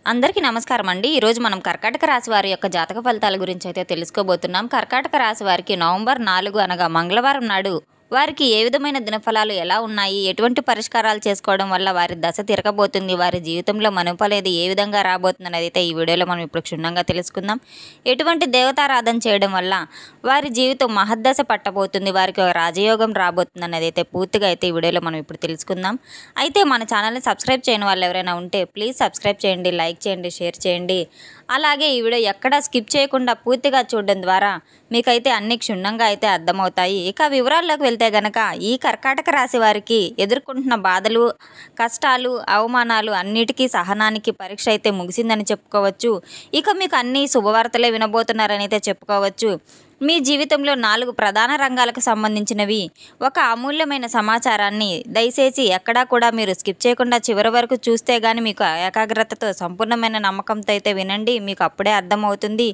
అందరికీ నమస్కారం అండి. ఈరోజు మనం కర్కాటక రాశి వారి యొక్క జాతక ఫలితాల గురించి అయితే తెలుసుకోబోతున్నాం. కర్కాటక రాశి వారికి నవంబర్ 4 అనగా మంగళవారం నాడు వారికి ఏ విధమైన దినఫలాలు ఎలా ఉన్నాయి, ఎటువంటి పరిష్కారాలు చేసుకోవడం వల్ల వారి దశ తిరగబోతుంది, వారి జీవితంలో మనుపలేది ఏ విధంగా రాబోతుంది అనేది అయితే ఈ వీడియోలో మనం ఇప్పుడు క్షుణ్ణంగా తెలుసుకుందాం. ఎటువంటి దేవతారాధన చేయడం వల్ల వారి జీవితం మహద్దశ పట్టబోతుంది, వారికి ఒక రాజయోగం రాబోతుంది అనేది అయితే పూర్తిగా అయితే ఈ వీడియోలో మనం ఇప్పుడు తెలుసుకుందాం. అయితే మన ఛానల్ని సబ్స్క్రైబ్ చేయని వాళ్ళు ఎవరైనా ఉంటే ప్లీజ్ సబ్స్క్రైబ్ చేయండి, లైక్ చేయండి, షేర్ చేయండి. అలాగే ఈ వీడియో ఎక్కడా స్కిప్ చేయకుండా పూర్తిగా చూడడం ద్వారా మీకైతే అన్ని క్షుణ్ణంగా అయితే అర్థమవుతాయి. ఇక వివరాల్లోకి వెళ్తే గనక ఈ కర్కాటక రాశి వారికి ఎదుర్కొంటున్న బాధలు, కష్టాలు, అవమానాలు అన్నిటికీ సహనానికి పరీక్ష అయితే ముగిసిందని చెప్పుకోవచ్చు. ఇక మీకు అన్ని శుభవార్తలే వినబోతున్నారని అయితే చెప్పుకోవచ్చు. మీ జీవితంలో 4 ప్రధాన రంగాలకు సంబంధించినవి ఒక అమూల్యమైన సమాచారాన్ని దయచేసి ఎక్కడా కూడా మీరు స్కిప్ చేయకుండా చివరి వరకు చూస్తే కానీ మీకు ఏకాగ్రతతో సంపూర్ణమైన నమ్మకంతో అయితే వినండి, మీకు అప్పుడే అర్థమవుతుంది.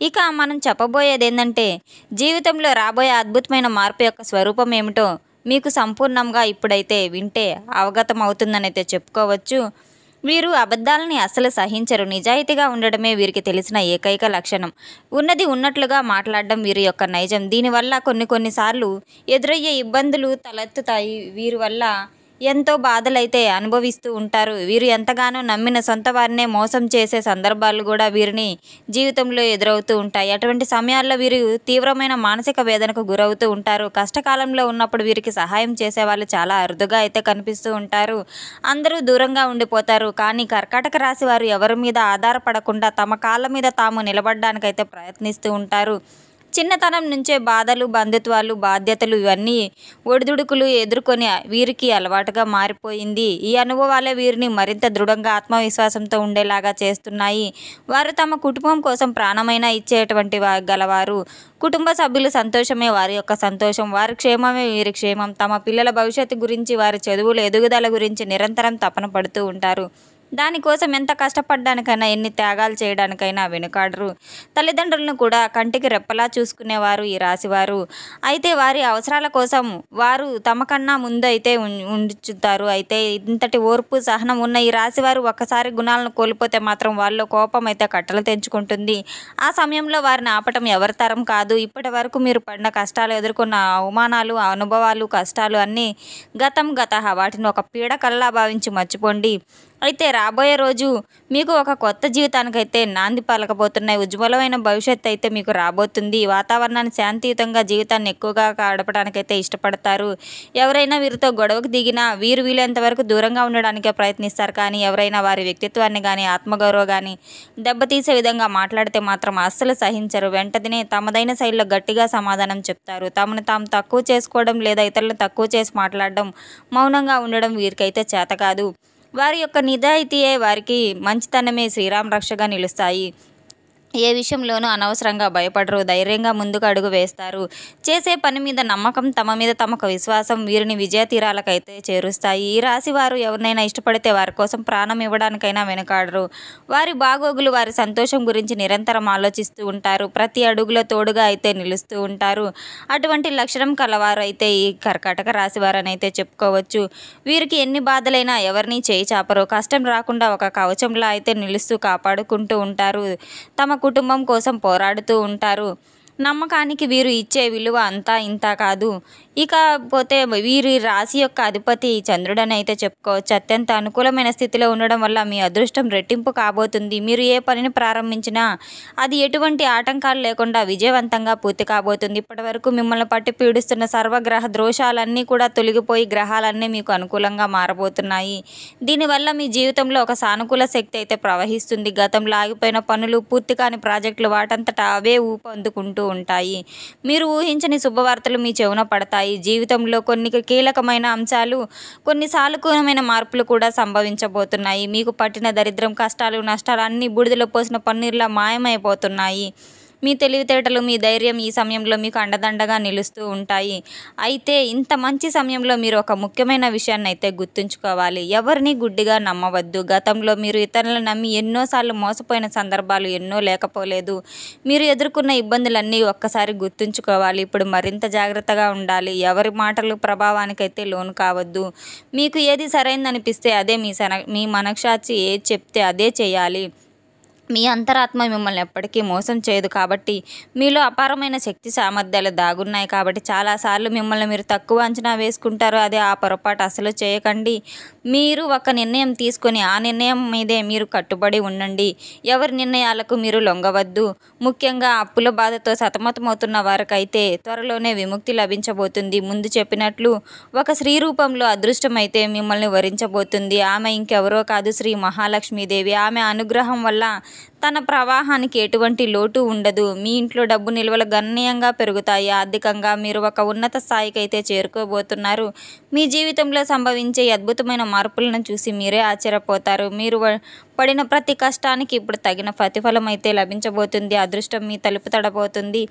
ఇక మనం చెప్పబోయేది ఏంటంటే జీవితంలో రాబోయే అద్భుతమైన మార్పు యొక్క స్వరూపం ఏమిటో మీకు సంపూర్ణంగా ఇప్పుడైతే వింటే అవగతం అవుతుందని అయితే చెప్పుకోవచ్చు. వీరు అబద్ధాలని అస్సలు సహించరు. నిజాయితీగా ఉండడమే వీరికి తెలిసిన ఏకైక లక్షణం. ఉన్నది ఉన్నట్లుగా మాట్లాడడం వీరి యొక్క నైజం. దీనివల్ల కొన్నిసార్లు ఎదురయ్యే ఇబ్బందులు తలెత్తుతాయి. వీరి వల్ల ఎంతో బాధలైతే అనుభవిస్తూ ఉంటారు. వీరు ఎంతగానో నమ్మిన సొంత వారినే మోసం చేసే సందర్భాలు కూడా వీరిని జీవితంలో ఎదురవుతూ ఉంటాయి. అటువంటి సమయాల్లో వీరు తీవ్రమైన మానసిక వేదనకు గురవుతూ ఉంటారు. కష్టకాలంలో ఉన్నప్పుడు వీరికి సహాయం చేసే వాళ్ళు చాలా అరుదుగా అయితే కనిపిస్తూ ఉంటారు. అందరూ దూరంగా ఉండిపోతారు. కానీ కర్కాటక రాశి వారు ఎవరి మీద ఆధారపడకుండా తమ కాళ్ళ మీద తాము నిలబడడానికైతే ప్రయత్నిస్తూ ఉంటారు. చిన్నతనం నుంచే బాధలు, బంధుత్వాలు, బాధ్యతలు ఇవన్నీ ఒడిదుడుకులు ఎదుర్కొని వీరికి అలవాటుగా మారిపోయింది. ఈ అనుభవాలే వీరిని మరింత దృఢంగా ఆత్మవిశ్వాసంతో ఉండేలాగా చేస్తున్నాయి. వారు తమ కుటుంబం కోసం ప్రాణమైనా ఇచ్చేటువంటి గలవారు. కుటుంబ సభ్యుల సంతోషమే వారి యొక్క సంతోషం, వారి క్షేమమే వీరి క్షేమం. తమ పిల్లల భవిష్యత్తు గురించి, వారి చదువుల ఎదుగుదల గురించి నిరంతరం తపన పడుతూ ఉంటారు. దానికోసం ఎంత కష్టపడడానికైనా, ఎన్ని త్యాగాలు చేయడానికైనా వెనుకాడరు. తల్లిదండ్రులను కూడా కంటికి రెప్పలా చూసుకునేవారు ఈ రాశివారు. అయితే వారి అవసరాల కోసం వారు తమ కన్నా ముందు అయితే ఉంచుతారు. అయితే ఇంతటి ఓర్పు, సహనం ఉన్న ఈ రాశివారు ఒక్కసారి గుణాలను కోల్పోతే మాత్రం వాళ్ళలో కోపం అయితే కట్టలు తెంచుకుంటుంది. ఆ సమయంలో వారిని ఆపటం ఎవరి తరం కాదు. ఇప్పటి వరకు మీరు పడిన కష్టాలు, ఎదుర్కొన్న అవమానాలు, అనుభవాలు, కష్టాలు అన్నీ గతం గతః. వాటిని ఒక పీడకల్లా భావించి మర్చిపోండి. అయితే రాబోయే రోజు మీకు ఒక కొత్త జీవితానికైతే నాంది పలకబోతున్నాయి. ఉజ్వలమైన భవిష్యత్తు అయితే మీకు రాబోతుంది. వాతావరణాన్ని శాంతియుతంగా జీవితాన్ని ఎక్కువగా గడపడానికైతే ఇష్టపడతారు. ఎవరైనా వీరితో గొడవకు దిగినా వీరు వీలైనంత వరకు దూరంగా ఉండడానికే ప్రయత్నిస్తారు. కానీ ఎవరైనా వారి వ్యక్తిత్వాన్ని కానీ, ఆత్మగౌరవ కానీ దెబ్బతీసే విధంగా మాట్లాడితే మాత్రం అస్సలు సహించరు. వెంటనే తమదైన శైలిలో గట్టిగా సమాధానం చెప్తారు. తమను తాము తక్కువ చేసుకోవడం లేదా ఇతరులను తక్కువ చేసి మాట్లాడడం, మౌనంగా ఉండడం వీరికైతే చేత కాదు. వారి యొక్క నిజాయితీయే, వారికి మంచితనమే శ్రీరామ రక్షగా నిలుస్తాయి. ఏ విషయంలోనూ అనవసరంగా భయపడరు. ధైర్యంగా ముందుకు అడుగు వేస్తారు. చేసే పని మీద నమ్మకం, తమ మీద తమకు విశ్వాసం వీరిని విజయ తీరాలకైతే చేరుస్తాయి. ఈ రాశి వారు ఎవరినైనా ఇష్టపడితే వారి కోసం ప్రాణం ఇవ్వడానికైనా వెనుకాడరు. వారి బాగోగులు, వారి సంతోషం గురించి నిరంతరం ఆలోచిస్తూ ఉంటారు. ప్రతి అడుగులో తోడుగా అయితే నిలుస్తూ ఉంటారు. అటువంటి లక్షణం కలవారు అయితే ఈ కర్కాటక రాశి వారని అయితే చెప్పుకోవచ్చు. వీరికి ఎన్ని బాధలైనా ఎవరిని చేయి చాపరు. కష్టం రాకుండా ఒక కవచంలా అయితే నిలుస్తూ కాపాడుకుంటూ ఉంటారు. తమ కుటుంబం కోసం పోరాడుతూ ఉంటారు. నమ్మకానికి వీరు ఇచ్చే విలువ అంతా ఇంత కాదు. ఇకపోతే వీరి రాశి యొక్క అధిపతి చంద్రుడని అయితే చెప్పుకోవచ్చు. అత్యంత అనుకూలమైన స్థితిలో ఉండడం వల్ల మీ అదృష్టం రెట్టింపు కాబోతుంది. మీరు ఏ పనిని ప్రారంభించినా అది ఎటువంటి ఆటంకాలు లేకుండా విజయవంతంగా పూర్తి కాబోతుంది. ఇప్పటి వరకు మిమ్మల్ని పట్టి పీడిస్తున్న సర్వగ్రహ దోషాలన్నీ కూడా తొలగిపోయి గ్రహాలన్నీ మీకు అనుకూలంగా మారబోతున్నాయి. దీనివల్ల మీ జీవితంలో ఒక సానుకూల శక్తి అయితే ప్రవహిస్తుంది. గతంలో ఆగిపోయిన పనులు, పూర్తి కాని ప్రాజెక్టులు వాటంతటా అవే ఊపందుకుంటూ ఉంటాయి. మీరు ఊహించని శుభవార్తలు మీ చెవున పడతాయి. జీవితంలో కొన్ని కీలకమైన అంశాలు, కొన్ని సానుకూలమైన మార్పులు కూడా సంభవించబోతున్నాయి. మీకు పట్టిన దరిద్రం, కష్టాలు, నష్టాలు అన్నీ బూడిదలో పోసిన పన్నీర్లా మాయమైపోతున్నాయి. మీ తెలివితేటలు, మీ ధైర్యం ఈ సమయంలో మీకు అండదండగా నిలుస్తూ ఉంటాయి. అయితే ఇంత మంచి సమయంలో మీరు ఒక ముఖ్యమైన విషయాన్ని అయితే గుర్తుంచుకోవాలి. ఎవరిని గుడ్డిగా నమ్మవద్దు. గతంలో మీరు ఇతరులను నమ్మి ఎన్నోసార్లు మోసపోయిన సందర్భాలు ఎన్నో లేకపోలేదు. మీరు ఎదుర్కొన్న ఇబ్బందులన్నీ ఒక్కసారి గుర్తుంచుకోవాలి. ఇప్పుడు మరింత జాగ్రత్తగా ఉండాలి. ఎవరి మాటలు ప్రభావానికైతే లోను కావద్దు. మీకు ఏది సరైందనిపిస్తే అదే మీ మనస్సాక్షి ఏది చెప్తే అదే చేయాలి. మీ అంతరాత్మ మిమ్మల్ని ఎప్పటికీ మోసం చేయదు. కాబట్టి మీలో అపారమైన శక్తి సామర్థ్యాలు దాగున్నాయి. కాబట్టి చాలాసార్లు మిమ్మల్ని మీరు తక్కువ అంచనా వేసుకుంటారు. అదే ఆ పొరపాటు అసలు చేయకండి. మీరు ఒక నిర్ణయం తీసుకొని ఆ నిర్ణయం మీదే మీరు కట్టుబడి ఉండండి. ఎవరి నిర్ణయాలకు మీరు లొంగవద్దు. ముఖ్యంగా అప్పుల బాధతో సతమతమవుతున్న వారికైతే త్వరలోనే విముక్తి లభించబోతుంది. ముందు చెప్పినట్లు ఒక స్త్రీ రూపంలో అదృష్టం అయితే మిమ్మల్ని వరించబోతుంది. ఆమె ఇంకెవరో కాదు, శ్రీ మహాలక్ష్మీదేవి. ఆమె అనుగ్రహం వల్ల తన ప్రవాహానికి ఎటువంటి లోటు ఉండదు. మీ ఇంట్లో డబ్బు నిల్వలు గణనీయంగా పెరుగుతాయి. ఆర్థికంగా మీరు ఒక ఉన్నత స్థాయికి అయితే చేరుకోబోతున్నారు. మీ జీవితంలో సంభవించే అద్భుతమైన మార్పులను చూసి మీరే ఆశ్చర్యపోతారు. మీరు పడిన ప్రతి కష్టానికి ఇప్పుడు తగిన ప్రతిఫలం అయితే లభించబోతుంది. అదృష్టం మీ తలుపు తడబోతుంది.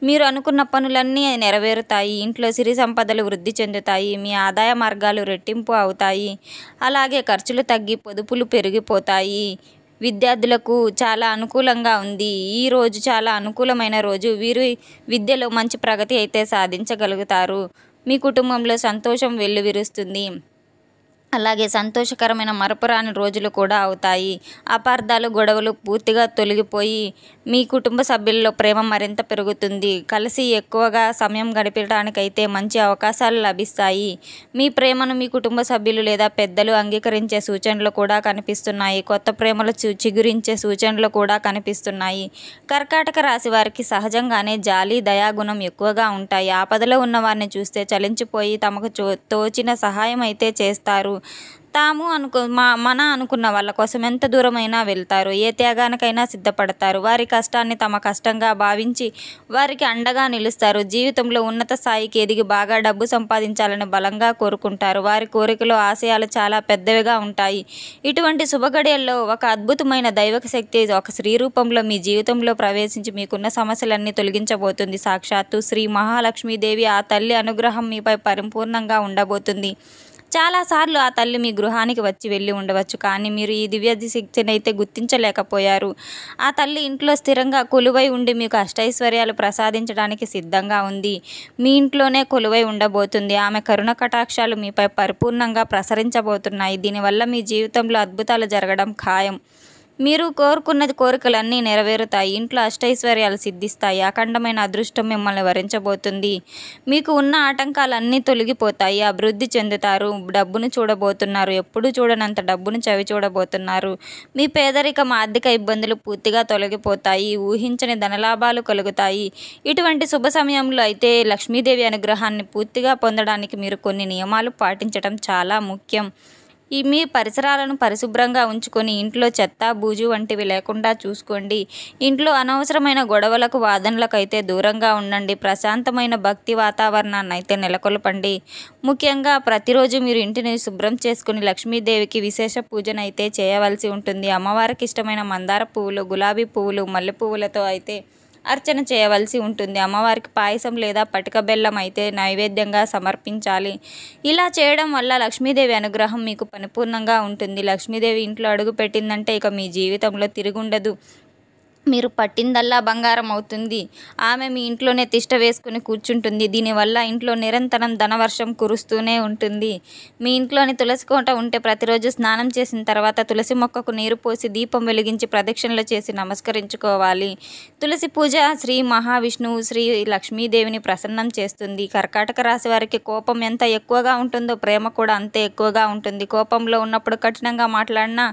మీరు అనుకున్న పనులన్నీ నెరవేరుతాయి. ఇంట్లో సిరి సంపదలు వృద్ధి చెందుతాయి. మీ ఆదాయ మార్గాలు రెట్టింపు అవుతాయి. అలాగే ఖర్చులు తగ్గి పొదుపులు పెరిగిపోతాయి. విద్యార్థులకు చాలా అనుకూలంగా ఉంది. ఈ రోజు చాలా అనుకూలమైన రోజు. వీరు విద్యలో మంచి ప్రగతి అయితే సాధించగలుగుతారు. మీ కుటుంబంలో సంతోషం వెల్లివిరుస్తుంది. అలాగే సంతోషకరమైన మరపురాని రోజులు కూడా అవుతాయి. అపార్థాలు, గొడవలు పూర్తిగా తొలగిపోయి మీ కుటుంబ సభ్యుల్లో ప్రేమ మరింత పెరుగుతుంది. కలిసి ఎక్కువగా సమయం గడపడానికైతే మంచి అవకాశాలు లభిస్తాయి. మీ ప్రేమను మీ కుటుంబ సభ్యులు లేదా పెద్దలు అంగీకరించే సూచనలు కూడా కనిపిస్తున్నాయి. కొత్త ప్రేమలు చిగురించే సూచనలు కూడా కనిపిస్తున్నాయి. కర్కాటక రాశి వారికి సహజంగానే జాలి, దయాగుణం ఎక్కువగా ఉంటాయి. ఆపదలో ఉన్న వారిని చూస్తే చలించిపోయి తమకు తోచిన సహాయం అయితే చేస్తారు. తాము అనుకున్న వాళ్ళ కోసం ఎంత దూరమైనా వెళ్తారు. ఏ త్యాగానికైనా సిద్ధపడతారు. వారి కష్టాన్ని తమ కష్టంగా భావించి వారికి అండగా నిలుస్తారు. జీవితంలో ఉన్నత స్థాయికి ఎదిగి బాగా డబ్బు సంపాదించాలని బలంగా కోరుకుంటారు. వారి కోరికలు, ఆశయాలు చాలా పెద్దవిగా ఉంటాయి. ఇటువంటి శుభగడియల్లో ఒక అద్భుతమైన దైవక శక్తి ఒక స్త్రీ రూపంలో మీ జీవితంలో ప్రవేశించి మీకున్న సమస్యలన్నీ తొలగించబోతుంది. సాక్షాత్తు శ్రీ మహాలక్ష్మీదేవి ఆ తల్లి అనుగ్రహం మీపై పరిపూర్ణంగా ఉండబోతుంది. చాలాసార్లు ఆ తల్లి మీ గృహానికి వచ్చి వెళ్ళి ఉండవచ్చు. కానీ మీరు ఈ దివ్య శక్తిని అయితే గుర్తించలేకపోయారు. ఆ తల్లి ఇంట్లో స్థిరంగా కొలువై ఉండి మీకు అష్టైశ్వర్యాలు ప్రసాదించడానికి సిద్ధంగా ఉంది. మీ ఇంట్లోనే కొలువై ఉండబోతుంది. ఆమె కరుణ కటాక్షాలు మీపై పరిపూర్ణంగా ప్రసరించబోతున్నాయి. దీనివల్ల మీ జీవితంలో అద్భుతాలు జరగడం ఖాయం. మీరు కోరుకున్న కోరికలన్నీ నెరవేరుతాయి. ఇంట్లో అష్టైశ్వర్యాలు సిద్ధిస్తాయి. అఖండమైన అదృష్టం మిమ్మల్ని వరించబోతుంది. మీకు ఉన్న ఆటంకాలన్నీ తొలగిపోతాయి. అభివృద్ధి చెందుతారు. డబ్బును చూడబోతున్నారు. ఎప్పుడూ చూడనంత డబ్బును చవి చూడబోతున్నారు. మీ పేదరికం, ఆర్థిక ఇబ్బందులు పూర్తిగా తొలగిపోతాయి. ఊహించని ధనలాభాలు కలుగుతాయి. ఇటువంటి శుభ సమయంలో అయితే లక్ష్మీదేవి అనుగ్రహాన్ని పూర్తిగా పొందడానికి మీరు కొన్ని నియమాలు పాటించడం చాలా ముఖ్యం. మీ పరిసరాలను పరిశుభ్రంగా ఉంచుకొని ఇంట్లో చెత్త, బూజు వంటివి లేకుండా చూసుకోండి. ఇంట్లో అనవసరమైన గొడవలకు, వాదనలకు అయితే దూరంగా ఉండండి. ప్రశాంతమైన భక్తి వాతావరణాన్ని అయితే నెలకొల్పండి. ముఖ్యంగా ప్రతిరోజు మీరు ఇంటిని శుభ్రం చేసుకుని లక్ష్మీదేవికి విశేష పూజనైతే చేయవలసి ఉంటుంది. అమ్మవారికి ఇష్టమైన మందార పువ్వులు, గులాబీ పువ్వులు, మల్లె పువ్వులతో అయితే అర్చన చేయవలసి ఉంటుంది. అమ్మవారికి పాయసం లేదా పటిక బెల్లం అయితే నైవేద్యంగా సమర్పించాలి. ఇలా చేయడం వల్ల లక్ష్మీదేవి అనుగ్రహం మీకు పరిపూర్ణంగా ఉంటుంది. లక్ష్మీదేవి ఇంట్లో అడుగు పెట్టిందంటే ఇక మీ జీవితంలో తిరుగుండదు. మీరు పట్టిందల్లా బంగారం అవుతుంది. ఆమె మీ ఇంట్లోనే తిష్ట వేసుకుని కూర్చుంటుంది. దీనివల్ల ఇంట్లో నిరంతరం ధనవర్షం కురుస్తూనే ఉంటుంది. మీ ఇంట్లోని తులసి కోట ఉంటే ప్రతిరోజు స్నానం చేసిన తర్వాత తులసి మొక్కకు నీరు పోసి దీపం వెలిగించి ప్రదక్షిణలు చేసి నమస్కరించుకోవాలి. తులసి పూజ శ్రీ మహావిష్ణువు, శ్రీ లక్ష్మీదేవిని ప్రసన్నం చేస్తుంది. కర్కాటక రాశి వారికి కోపం ఎంత ఎక్కువగా ఉంటుందో ప్రేమ కూడా అంతే ఎక్కువగా ఉంటుంది. కోపంలో ఉన్నప్పుడు కఠినంగా మాట్లాడినా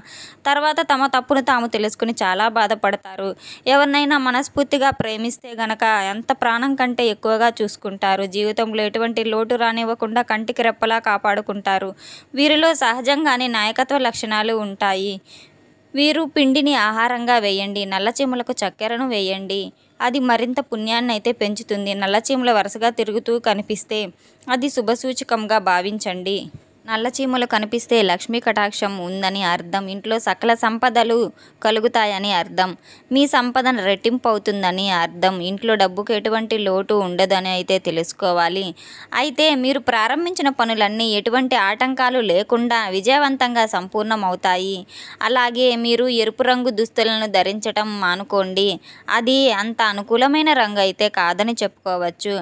తర్వాత తమ తప్పును తాము తెలుసుకుని చాలా బాధపడతారు. ఎవరినైనా మనస్ఫూర్తిగా ప్రేమిస్తే గనక ఎంత ప్రాణం కంటే ఎక్కువగా చూసుకుంటారు. జీవితంలో ఎటువంటి లోటు రానివ్వకుండా కంటికి రెప్పలా కాపాడుకుంటారు. వీరిలో సహజంగానే నాయకత్వ లక్షణాలు ఉంటాయి. వీరు పిండిని ఆహారంగా వేయండి. నల్లచీమలకు చక్కెరను వేయండి. అది మరింత పుణ్యాన్ని అయితే పెంచుతుంది. నల్లచీమలు వరుసగా తిరుగుతూ కనిపిస్తే అది శుభసూచకంగా భావించండి. నల్ల చీమలు కనిపిస్తే లక్ష్మీ కటాక్షం ఉందని అర్థం. ఇంట్లో సకల సంపదలు కలుగుతాయని అర్థం. మీ సంపద రెట్టింపు అవుతుందని అర్థం. ఇంట్లో డబ్బుకు ఎటువంటి లోటు ఉండదని అయితే తెలుసుకోవాలి. అయితే మీరు ప్రారంభించిన పనులన్నీ ఎటువంటి ఆటంకాలు లేకుండా విజయవంతంగా సంపూర్ణమవుతాయి. అలాగే మీరు ఎరుపు రంగు దుస్తులను ధరించటం మానుకోండి. అది అంత అనుకూలమైన రంగు అయితే కాదని చెప్పుకోవచ్చు.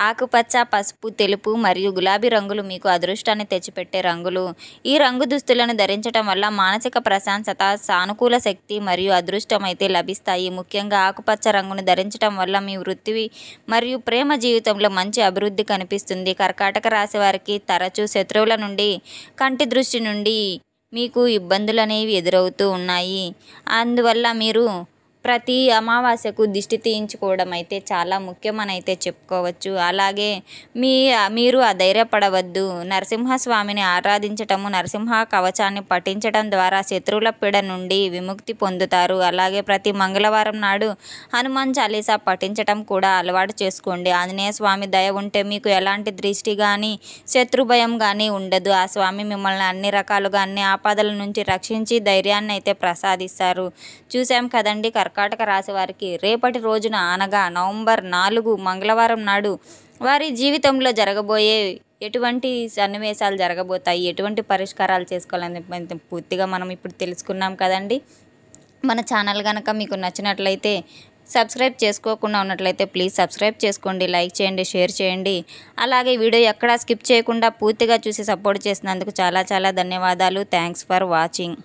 ఆకుపచ్చ, పసుపు, తెలుపు మరియు గులాబీ రంగులు మీకు అదృష్టాన్ని తెచ్చిపెట్టే రంగులు. ఈ రంగు దుస్తులను ధరించటం వల్ల మానసిక ప్రశాంతత, సానుకూల శక్తి మరియు అదృష్టం అయితే లభిస్తాయి. ముఖ్యంగా ఆకుపచ్చ రంగును ధరించటం వల్ల మీ వృత్తి మరియు ప్రేమ జీవితంలో మంచి అభివృద్ధి కనిపిస్తుంది. కర్కాటక రాశి వారికి తరచూ శత్రువుల నుండి, కంటి దృష్టి నుండి మీకు ఇబ్బందులు అనేవి ఎదురవుతూ ఉన్నాయి. అందువల్ల మీరు ప్రతి అమావాస్యకు దిష్టి తీయించుకోవడం అయితే చాలా ముఖ్యమని అయితే చెప్పుకోవచ్చు. అలాగే మీరు అధైర్యపడవద్దు. నరసింహస్వామిని ఆరాధించటము, నరసింహ కవచాన్ని పఠించడం ద్వారా శత్రువుల పీడ నుండి విముక్తి పొందుతారు. అలాగే ప్రతి మంగళవారం నాడు హనుమాన్ చాలీసా పఠించటం కూడా అలవాటు చేసుకోండి. ఆంజనేయ స్వామి దయ ఉంటే మీకు ఎలాంటి దృష్టి కానీ, శత్రు భయం కానీ ఉండదు. ఆ స్వామి మిమ్మల్ని అన్ని రకాలుగా అన్ని ఆపదల నుంచి రక్షించి ధైర్యాన్ని అయితే ప్రసాదిస్తారు. చూసాం కదండి, కర్కాటక రాశి వారికి రేపటి రోజున అనగా నవంబర్ 4 మంగళవారం నాడు వారి జీవితంలో జరగబోయే ఎటువంటి సన్నివేశాలు జరగబోతాయి, ఎటువంటి పరిష్కారాలు చేసుకోవాలని పూర్తిగా మనం ఇప్పుడు తెలుసుకున్నాం కదండి. మన ఛానల్ కనుక మీకు నచ్చినట్లయితే, సబ్స్క్రైబ్ చేసుకోకుండా ఉన్నట్లయితే ప్లీజ్ సబ్స్క్రైబ్ చేసుకోండి, లైక్ చేయండి, షేర్ చేయండి. అలాగే వీడియో ఎక్కడా స్కిప్ చేయకుండా పూర్తిగా చూసి సపోర్ట్ చేసినందుకు చాలా చాలా ధన్యవాదాలు. Thanks for watching.